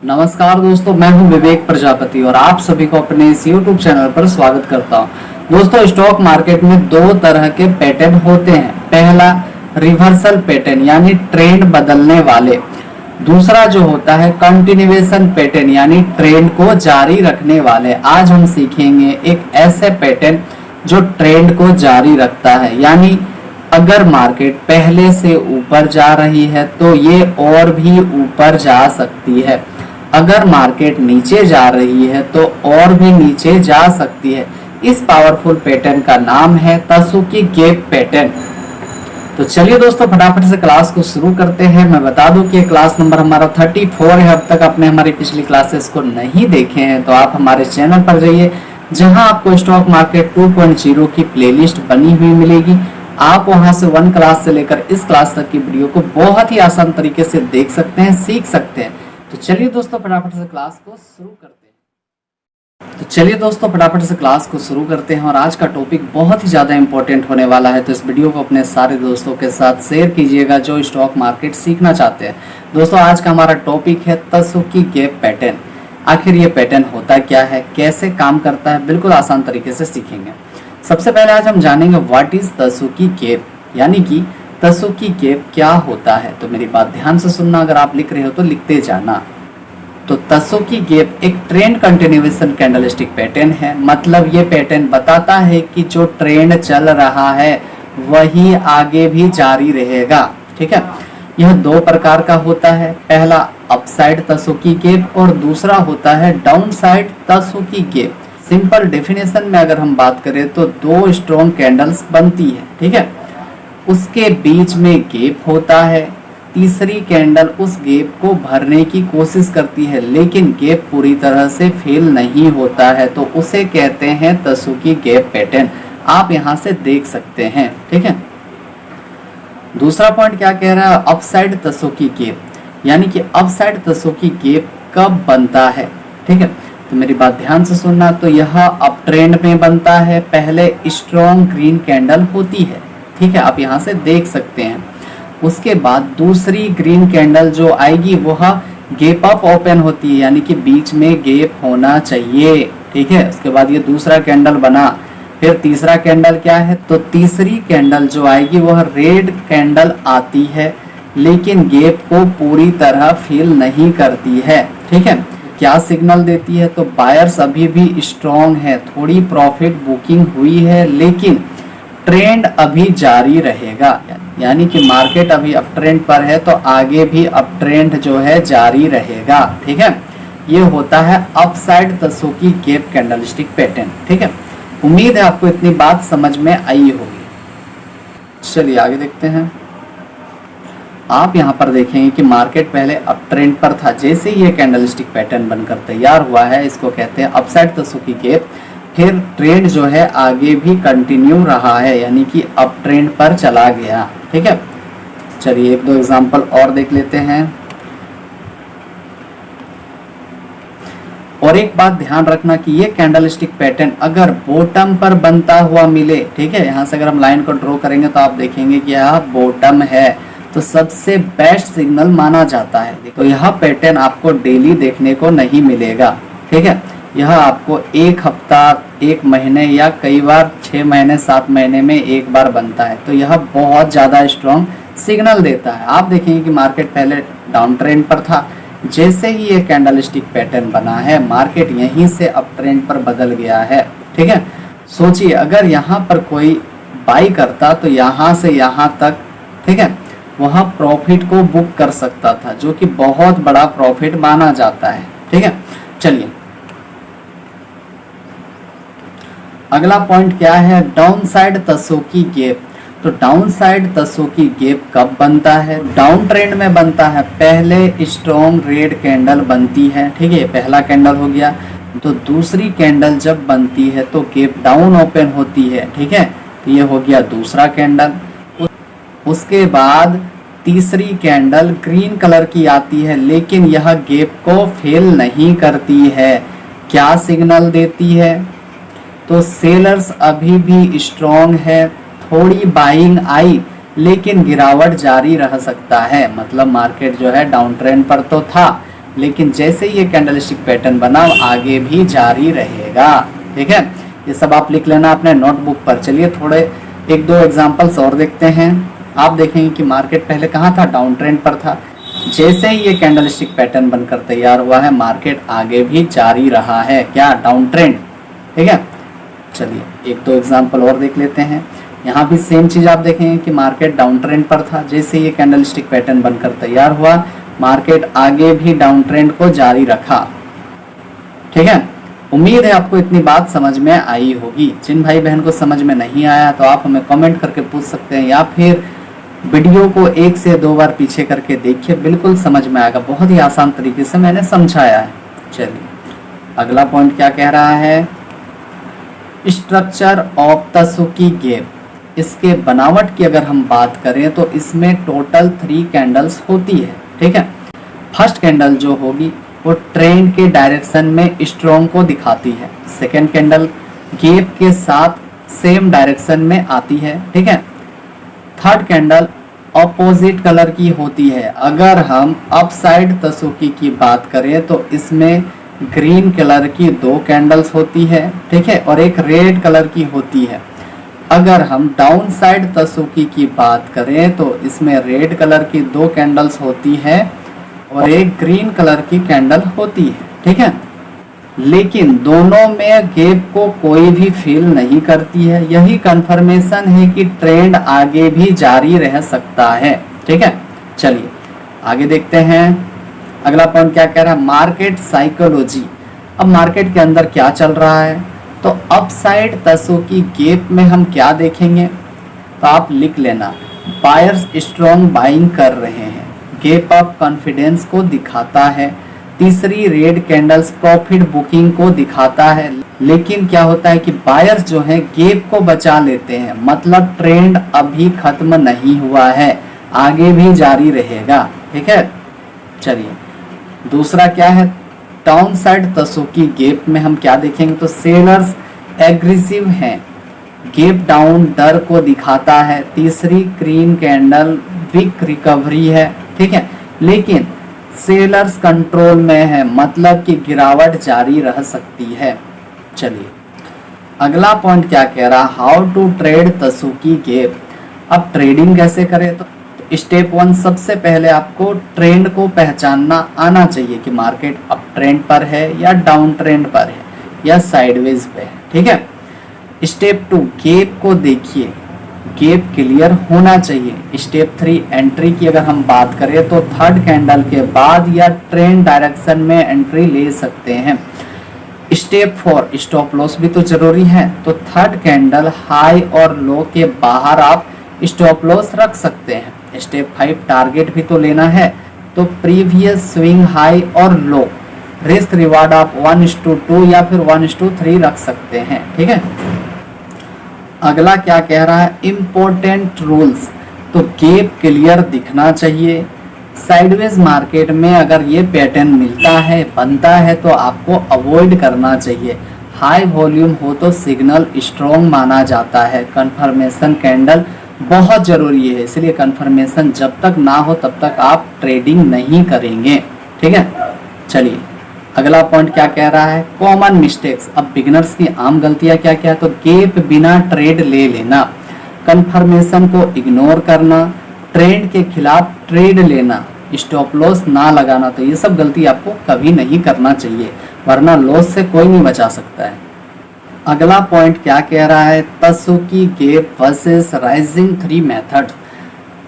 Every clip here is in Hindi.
नमस्कार दोस्तों, मैं हूं विवेक प्रजापति और आप सभी को अपने इस YouTube चैनल पर स्वागत करता हूं। दोस्तों, स्टॉक मार्केट में दो तरह के पैटर्न होते हैं। पहला रिवर्सल पैटर्न यानी ट्रेंड बदलने वाले। दूसरा जो होता है कंटिन्यूएशन पैटर्न यानी ट्रेंड को जारी रखने वाले। आज हम सीखेंगे एक ऐसे पैटर्न जो ट्रेंड को जारी रखता है, यानी अगर मार्केट पहले से ऊपर जा रही है तो ये और भी ऊपर जा सकती है। अगर मार्केट नीचे जा रही है तो और भी नीचे जा सकती है। इस पावरफुल पैटर्न का नाम है त्सुकी गैप पैटर्न। तो चलिए दोस्तों, फटाफट से क्लास को शुरू करते हैं। मैं बता दूं कि क्लास नंबर हमारा 34 है। अब तक आपने हमारी पिछली क्लासेस को नहीं देखे हैं तो आप हमारे चैनल पर जाइए, जहां आपको स्टॉक मार्केट 2.0 की प्लेलिस्ट बनी हुई मिलेगी। आप वहां से 1 क्लास से लेकर इस क्लास तक की वीडियो को बहुत ही आसान तरीके से देख सकते हैं, सीख सकते हैं। तो चलिए दोस्तों, फटाफट से क्लास को शुरू करते हैं। और आज का टॉपिक बहुत ही ज़्यादा इंपॉर्टेंट होने वाला है, तो इस वीडियो को अपने सारे दोस्तों के साथ शेयर कीजिएगा जो स्टॉक मार्केट सीखना चाहते हैं। दोस्तों, आज का हमारा टॉपिक है त्सुकी गैप पैटर्न। आखिर ये पैटर्न होता क्या है, कैसे काम करता है, बिल्कुल आसान तरीके से सीखेंगे। सबसे पहले आज हम जानेंगे व्हाट इज त्सुकी गैप, यानी कि त्सुकी गैप क्या होता है। तो मेरी बात ध्यान से सुनना, अगर आप लिख रहे हो तो लिखते जाना। तो त्सुकी गैप एक ट्रेंड कंटिन्यूएशन कैंडलस्टिक पैटर्न है। मतलब ये पैटर्न बताता है कि जो ट्रेंड चल रहा है वही आगे भी जारी रहेगा। ठीक है, यह दो प्रकार का होता है। पहला अपसाइड त्सुकी गैप और दूसरा होता है डाउनसाइड त्सुकी गैप। सिंपल डेफिनेशन में अगर हम बात करें तो दो स्ट्रॉन्ग कैंडल्स बनती है, ठीक है, उसके बीच में गैप होता है। तीसरी कैंडल उस गैप को भरने की कोशिश करती है, लेकिन गैप पूरी तरह से फेल नहीं होता है, तो उसे कहते हैं त्सुकी गैप पैटर्न। आप यहां से देख सकते हैं, ठीक है। दूसरा पॉइंट क्या कह रहा है, अपसाइड त्सुकी गैप, यानी कि अपसाइड त्सुकी गैप कब बनता है। ठीक है, तो मेरी बात ध्यान से सुनना। तो यह अप ट्रेंड में बनता है। पहले स्ट्रॉन्ग ग्रीन कैंडल होती है, ठीक है, आप यहाँ से देख सकते हैं। उसके बाद दूसरी ग्रीन कैंडल जो आएगी वह गैप अप ओपन होती है, यानी कि बीच में गैप होना चाहिए। ठीक है, उसके बाद ये दूसरा कैंडल बना। फिर तीसरा कैंडल क्या है, तो तीसरी कैंडल जो आएगी वह रेड कैंडल आती है, लेकिन गैप को पूरी तरह फिल नहीं करती है। ठीक है, क्या सिग्नल देती है, तो बायर्स अभी भी स्ट्रॉन्ग है, थोड़ी प्रॉफिट बुकिंग हुई है, लेकिन ट्रेंड अभी जारी रहेगा। यानी कि मार्केट अभी अप ट्रेंड पर है तो आगे भी अप ट्रेंड जो है जारी रहेगा। ठीक है, ये होता है अपसाइड त्सुकी गैप कैंडलस्टिक पैटर्न। ठीक है, उम्मीद है आपको इतनी बात समझ में आई होगी। चलिए आगे देखते हैं। आप यहाँ पर देखेंगे कि मार्केट पहले अप ट्रेंड पर था। जैसे ही ये कैंडलस्टिक पैटर्न बनकर तैयार हुआ है, इसको कहते हैं अपसाइड त्सुकी गैप। फिर ट्रेंड जो है आगे भी कंटिन्यू रहा है, यानी कि अप ट्रेंड पर चला गया। ठीक है, चलिए एक दो एग्जांपल और देख लेते हैं। और एक बात ध्यान रखना कि ये कैंडलस्टिक पैटर्न अगर बॉटम पर बनता हुआ मिले, ठीक है, यहाँ से अगर हम लाइन को ड्रॉ करेंगे तो आप देखेंगे कि यह बॉटम है, तो सबसे बेस्ट सिग्नल माना जाता है। तो यह पैटर्न आपको डेली देखने को नहीं मिलेगा। ठीक है, यह आपको एक हफ्ता, एक महीने या कई बार 6 महीने 7 महीने में एक बार बनता है। तो यह बहुत ज़्यादा स्ट्रॉन्ग सिग्नल देता है। आप देखेंगे कि मार्केट पहले डाउन ट्रेंड पर था। जैसे ही ये कैंडलस्टिक पैटर्न बना है, मार्केट यहीं से अप ट्रेंड पर बदल गया है। ठीक है, सोचिए अगर यहाँ पर कोई बाई करता तो यहाँ से यहाँ तक, ठीक है, वह प्रॉफिट को बुक कर सकता था, जो कि बहुत बड़ा प्रॉफिट माना जाता है। ठीक है, चलिए अगला पॉइंट क्या है, डाउन साइड त्सुकी गैप। तो डाउन साइड त्सुकी गैप कब बनता है, डाउन ट्रेंड में बनता है। पहले स्ट्रॉन्ग रेड कैंडल बनती है, ठीक है, पहला कैंडल हो गया। तो दूसरी कैंडल जब बनती है तो गैप डाउन ओपन होती है। ठीक है, तो ये हो गया दूसरा कैंडल। उसके बाद तीसरी कैंडल ग्रीन कलर की आती है, लेकिन यह गैप को फेल नहीं करती है। क्या सिग्नल देती है, तो सेलर्स अभी भी स्ट्रॉन्ग है, थोड़ी बाइंग आई, लेकिन गिरावट जारी रह सकता है। मतलब मार्केट जो है डाउन ट्रेंड पर तो था, लेकिन जैसे ही ये कैंडलस्टिक पैटर्न बना आगे भी जारी रहेगा। ठीक है, ये सब आप लिख लेना अपने नोटबुक पर। चलिए थोड़े एक दो एग्जांपल्स और देखते हैं। आप देखेंगे कि मार्केट पहले कहाँ था, डाउन ट्रेंड पर था। जैसे ही ये कैंडलस्टिक पैटर्न बनकर तैयार हुआ है मार्केट आगे भी जारी रहा है, क्या, डाउन ट्रेंड। ठीक है, चलिए एक दो एग्जांपल और देख लेते हैं। यहाँ भी सेम चीज आप देखेंगे कि मार्केट डाउन ट्रेंड पर था, जैसे ये कैंडलस्टिक पैटर्न बनकर तैयार हुआ मार्केट आगे भी डाउन ट्रेंड को जारी रखा। ठीक है, उम्मीद है आपको इतनी बात समझ में आई होगी। जिन भाई बहन को समझ में नहीं आया तो आप हमें कमेंट करके पूछ सकते हैं, या फिर वीडियो को 1 से 2 बार पीछे करके देखिए, बिल्कुल समझ में आएगा। बहुत ही आसान तरीके से मैंने समझाया है। चलिए अगला पॉइंट क्या कह रहा है, स्ट्रक्चर ऑफ तसुकी गैप। इसके बनावट की अगर हम बात करें तो इसमें टोटल 3 कैंडल्स होती है। ठीक है, फर्स्ट कैंडल जो होगी वो ट्रेंड के डायरेक्शन में स्ट्रॉन्ग को दिखाती है। सेकेंड कैंडल गैप के साथ सेम डायरेक्शन में आती है। ठीक है, थर्ड कैंडल ऑपोजिट कलर की होती है। अगर हम अपसाइड तसुकी की बात करें तो इसमें ग्रीन कलर की 2 कैंडल्स होती है। ठीक है, और एक रेड कलर की होती है। अगर हम डाउन साइड तसुकी की बात करें तो इसमें रेड कलर की 2 कैंडल्स होती है और एक ग्रीन कलर की कैंडल होती है। ठीक है, लेकिन दोनों में गैप को कोई भी फील नहीं करती है। यही कंफर्मेशन है कि ट्रेंड आगे भी जारी रह सकता है। ठीक है, चलिए आगे देखते हैं। अगला पॉइंट क्या कह रहा है, मार्केट साइकोलॉजी। अब मार्केट के अंदर क्या चल रहा है, तो अपसाइड तसुकी गैप में हम क्या देखेंगे, तो आप लिख लेना, बायर्स स्ट्रॉन्ग बाइंग कर रहे हैं, गैप अप कॉन्फिडेंस को दिखाता है। तीसरी रेड कैंडल्स प्रॉफिट बुकिंग को दिखाता है। लेकिन क्या होता है कि बायर्स जो है गैप को बचा लेते हैं, मतलब ट्रेंड अभी खत्म नहीं हुआ है, आगे भी जारी रहेगा। ठीक है, चलिए दूसरा क्या है, डाउन साइड तसुकी गैप में हम क्या देखेंगे, तो सेलर्स एग्रेसिव हैं, गैप डाउन डर को दिखाता है। तीसरी ग्रीन कैंडल वीक रिकवरी है। ठीक है, लेकिन सेलर्स कंट्रोल में है, मतलब कि गिरावट जारी रह सकती है। चलिए अगला पॉइंट क्या कह रहा, हाउ टू ट्रेड तसुकी गैप। अब ट्रेडिंग कैसे करें, तो स्टेप 1 सबसे पहले आपको ट्रेंड को पहचानना आना चाहिए कि मार्केट अप ट्रेंड पर है या डाउन ट्रेंड पर है या साइडवेज पे है। ठीक है, स्टेप 2 गैप को देखिए, गैप क्लियर होना चाहिए। स्टेप 3 एंट्री की अगर हम बात करें तो थर्ड कैंडल के बाद या ट्रेंड डायरेक्शन में एंट्री ले सकते हैं। स्टेप 4 स्टॉप लॉस भी तो जरूरी है, तो थर्ड कैंडल हाई और लो के बाहर आप स्टॉप लॉस रख सकते हैं। स्टेप 5 टारगेट भी तो लेना है, तो प्रीवियस स्विंग हाई और लो, रिस्क रिवार्ड आप 1:2 या फिर 1:3 रख सकते हैं। ठीक है, अगला क्या कह रहा है, इम्पोर्टेंट रूल्स। तो गैप क्लियर दिखना चाहिए। साइडवेज मार्केट में अगर ये पैटर्न मिलता है, बनता है, तो आपको अवॉइड करना चाहिए। हाई वॉल्यूम हो तो सिग्नल स्ट्रॉन्ग माना जाता है। कंफर्मेशन कैंडल बहुत जरूरी है, इसलिए कंफर्मेशन जब तक ना हो तब तक आप ट्रेडिंग नहीं करेंगे। ठीक है, चलिए अगला पॉइंट क्या कह रहा है, कॉमन मिस्टेक्स। अब बिगिनर्स की आम गलतियां क्या क्या है, तो गैप बिना ट्रेड ले लेना, कंफर्मेशन को इग्नोर करना, ट्रेंड के खिलाफ ट्रेड लेना, स्टॉप लॉस ना लगाना। तो ये सब गलती आपको कभी नहीं करना चाहिए, वरना लॉस से कोई नहीं बचा सकता है। अगला पॉइंट क्या कह रहा है, तसुकी गैप वर्सेस राइजिंग 3 मेथड्स।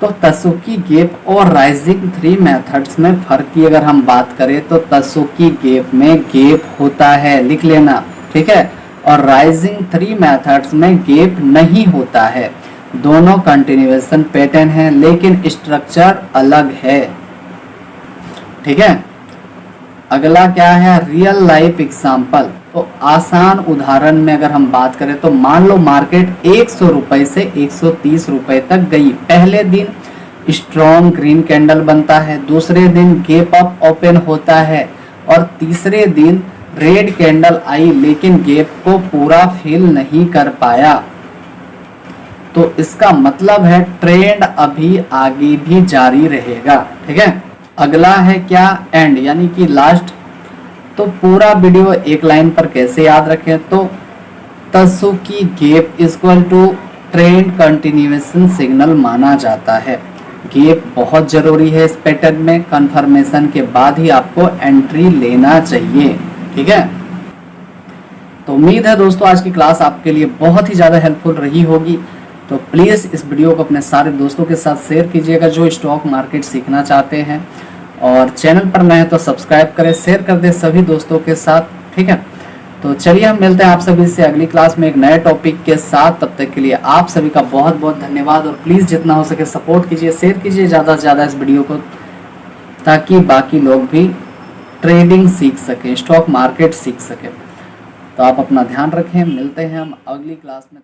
तो तसुकी गैप और राइजिंग 3 मेथड्स में फर्क की अगर हम बात करें तो तसुकी गैप में गैप होता है, लिख लेना। ठीक है, और राइजिंग 3 मेथड्स में गैप नहीं होता है। दोनों कंटिन्यूएशन पैटर्न है लेकिन स्ट्रक्चर अलग है। ठीक है, अगला क्या है, रियल लाइफ एग्जांपल। तो आसान उदाहरण में अगर हम बात करें तो मान लो मार्केट 100 रुपए से 130 रुपए तक गई। पहले दिन स्ट्रॉन्ग ग्रीन कैंडल बनता है, दूसरे दिन गैप अप ओपन होता है और तीसरे दिन रेड कैंडल आई लेकिन गैप को पूरा फिल नहीं कर पाया। तो इसका मतलब है ट्रेंड अभी आगे भी जारी रहेगा। ठीक है, अगला है क्या, एंड यानी कि लास्ट। तो पूरा वीडियो एक लाइन पर कैसे याद रखें, तो tasuki gap equal to trend continuation signal माना जाता है। गैप बहुत जरूरी है इस पैटर्न में, कंफर्मेशन के बाद ही आपको एंट्री लेना चाहिए। ठीक है, तो उम्मीद है दोस्तों आज की क्लास आपके लिए बहुत ही ज़्यादा हेल्पफुल रही होगी। तो प्लीज़ इस वीडियो को अपने सारे दोस्तों के साथ शेयर कीजिएगा जो स्टॉक मार्केट सीखना चाहते हैं, और चैनल पर नए हैं तो सब्सक्राइब करें, शेयर कर दें सभी दोस्तों के साथ। ठीक है, तो चलिए हम मिलते हैं आप सभी से अगली क्लास में एक नए टॉपिक के साथ। तब तक के लिए आप सभी का बहुत बहुत धन्यवाद, और प्लीज़ जितना हो सके सपोर्ट कीजिए, शेयर कीजिए ज़्यादा से ज़्यादा इस वीडियो को, ताकि बाकी लोग भी ट्रेडिंग सीख सकें, स्टॉक मार्केट सीख सकें। तो आप अपना ध्यान रखें, मिलते हैं हम अगली क्लास में।